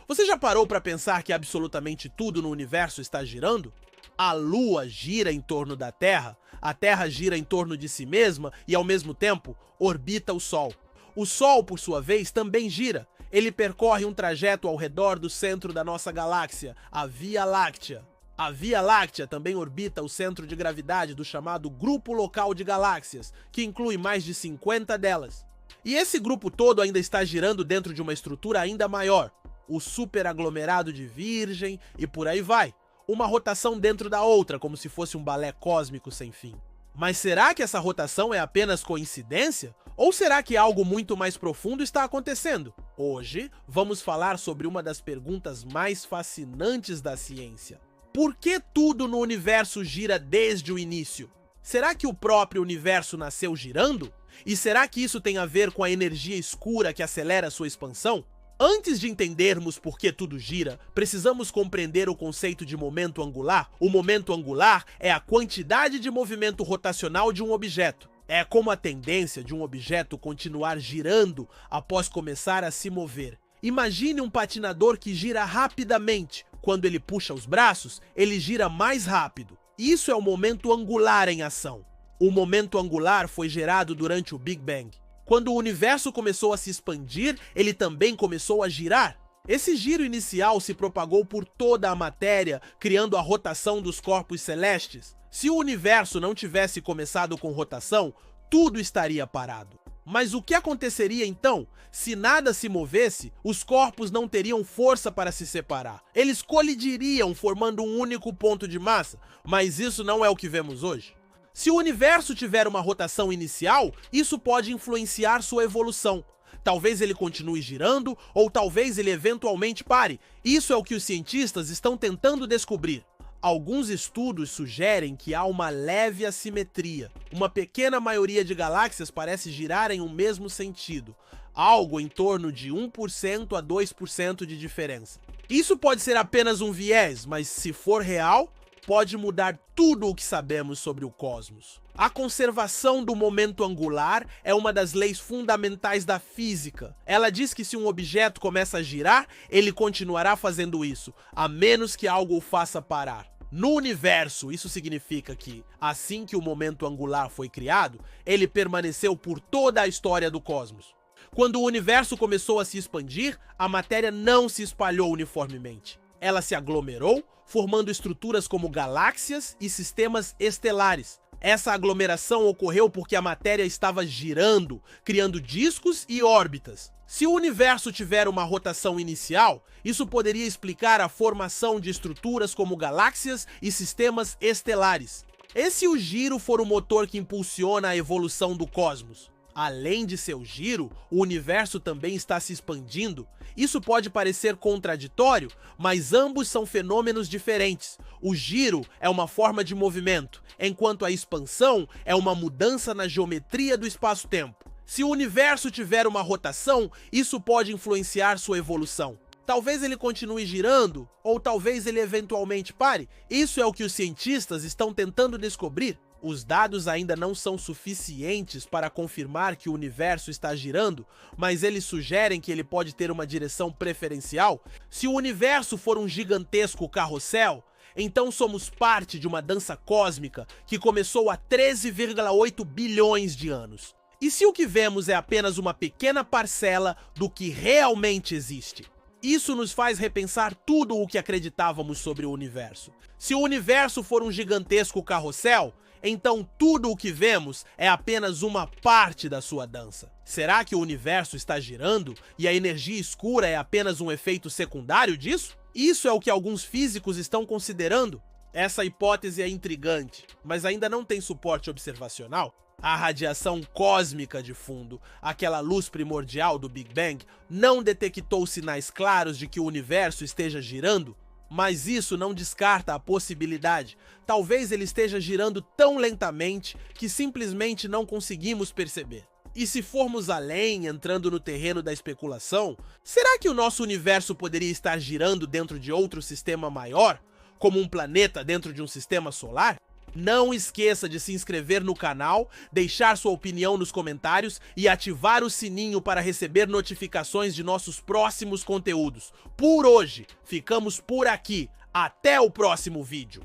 Você já parou para pensar que absolutamente tudo no universo está girando? A Lua gira em torno da Terra, a Terra gira em torno de si mesma e, ao mesmo tempo, orbita o Sol. O Sol, por sua vez, também gira. Ele percorre um trajeto ao redor do centro da nossa galáxia, a Via Láctea. A Via Láctea também orbita o centro de gravidade do chamado Grupo Local de Galáxias, que inclui mais de 50 delas. E esse grupo todo ainda está girando dentro de uma estrutura ainda maior, o superaglomerado de Virgem e por aí vai. Uma rotação dentro da outra, como se fosse um balé cósmico sem fim. Mas será que essa rotação é apenas coincidência? Ou será que algo muito mais profundo está acontecendo? Hoje, vamos falar sobre uma das perguntas mais fascinantes da ciência. Por que tudo no universo gira desde o início? Será que o próprio universo nasceu girando? E será que isso tem a ver com a energia escura que acelera sua expansão? Antes de entendermos por que tudo gira, precisamos compreender o conceito de momento angular. O momento angular é a quantidade de movimento rotacional de um objeto. É como a tendência de um objeto continuar girando após começar a se mover. Imagine um patinador que gira rapidamente. Quando ele puxa os braços, ele gira mais rápido. Isso é o momento angular em ação. O momento angular foi gerado durante o Big Bang. Quando o universo começou a se expandir, ele também começou a girar. Esse giro inicial se propagou por toda a matéria, criando a rotação dos corpos celestes. Se o universo não tivesse começado com rotação, tudo estaria parado. Mas o que aconteceria então? Se nada se movesse, os corpos não teriam força para se separar. Eles colidiriam, formando um único ponto de massa, mas isso não é o que vemos hoje. Se o universo tiver uma rotação inicial, isso pode influenciar sua evolução. Talvez ele continue girando, ou talvez ele eventualmente pare. Isso é o que os cientistas estão tentando descobrir. Alguns estudos sugerem que há uma leve assimetria. Uma pequena maioria de galáxias parece girar em um mesmo sentido, algo em torno de 1% a 2% de diferença. Isso pode ser apenas um viés, mas se for real, pode mudar tudo o que sabemos sobre o cosmos. A conservação do momento angular é uma das leis fundamentais da física. Ela diz que se um objeto começa a girar, ele continuará fazendo isso, a menos que algo o faça parar. No universo, isso significa que, assim que o momento angular foi criado, ele permaneceu por toda a história do cosmos. Quando o universo começou a se expandir, a matéria não se espalhou uniformemente. Ela se aglomerou, formando estruturas como galáxias e sistemas estelares. Essa aglomeração ocorreu porque a matéria estava girando, criando discos e órbitas. Se o universo tiver uma rotação inicial, isso poderia explicar a formação de estruturas como galáxias e sistemas estelares. E se o giro for o motor que impulsiona a evolução do cosmos? Além de seu giro, o universo também está se expandindo. Isso pode parecer contraditório, mas ambos são fenômenos diferentes. O giro é uma forma de movimento, enquanto a expansão é uma mudança na geometria do espaço-tempo. Se o universo tiver uma rotação, isso pode influenciar sua evolução. Talvez ele continue girando, ou talvez ele eventualmente pare. Isso é o que os cientistas estão tentando descobrir. Os dados ainda não são suficientes para confirmar que o universo está girando, mas eles sugerem que ele pode ter uma direção preferencial. Se o universo for um gigantesco carrossel, então somos parte de uma dança cósmica que começou há 13,8 bilhões de anos. E se o que vemos é apenas uma pequena parcela do que realmente existe? Isso nos faz repensar tudo o que acreditávamos sobre o universo. Se o universo for um gigantesco carrossel, então tudo o que vemos é apenas uma parte da sua dança. Será que o universo está girando e a energia escura é apenas um efeito secundário disso? Isso é o que alguns físicos estão considerando. Essa hipótese é intrigante, mas ainda não tem suporte observacional. A radiação cósmica de fundo, aquela luz primordial do Big Bang, não detectou sinais claros de que o universo esteja girando. Mas isso não descarta a possibilidade. Talvez ele esteja girando tão lentamente que simplesmente não conseguimos perceber. E se formos além, entrando no terreno da especulação, será que o nosso universo poderia estar girando dentro de outro sistema maior, como um planeta dentro de um sistema solar? Não esqueça de se inscrever no canal, deixar sua opinião nos comentários e ativar o sininho para receber notificações de nossos próximos conteúdos. Por hoje, ficamos por aqui. Até o próximo vídeo.